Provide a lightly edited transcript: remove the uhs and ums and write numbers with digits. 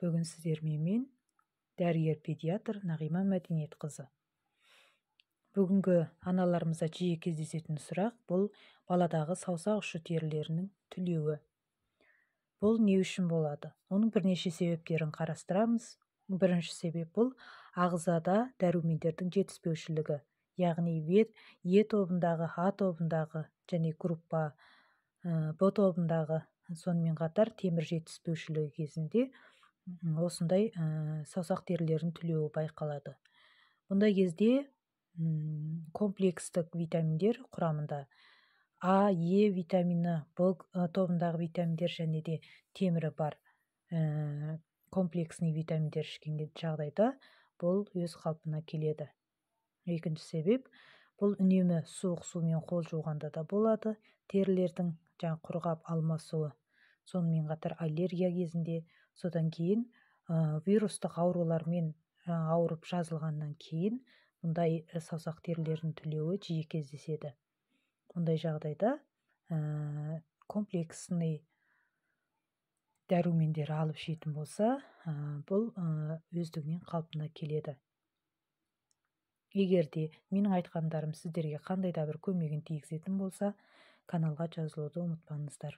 Бүгін сіздермен мен дәрігер-педиатр Нағима Мәдениетқызы. Бүгінгі аналарымызда жиі кездесетін сұрақ бұл баладағы саусақ ұшы терілерінің түлеуі. Бұл не үшін болады? Оның бірнеше себептерін қарастырамыз. Бірінші себеп бұл ағзада дәрумендердің жетіспеушілігі, яғни Е тобындағы, А тобындағы және группа Б тобындағы, сонымен қатар темір жетіспеушілігі кезінде осындай саусақ терілерінің түлеуі байқалады. Бұндай кезде комплекстік витаминдер құрамында А, Е витамині, Б тобындағы витаминдер және де темірі бар комплексный витаминдер ішкен жағдайда бұл өз қалпына келеді. Екінші себеп бұл үнемі суық сумен қол жуғанда да болады. Терілердің құрғап алмасуы, сонымен қатар аллергия кезінде, содан кейін вирустық аурулармен ауырып жазылғаннан кейін мұндай саусақ терілерінің түлеуі жиі кездеседі. Мұндай жағдайда комплексный дәрумендер алып ішетін болса, бұл өздігінен қалпына келеді. Егер де менің айтқандарым сіздерге қандай да бір көмегін тигізетін болса, каналға жазылуды ұмытпаңыздар.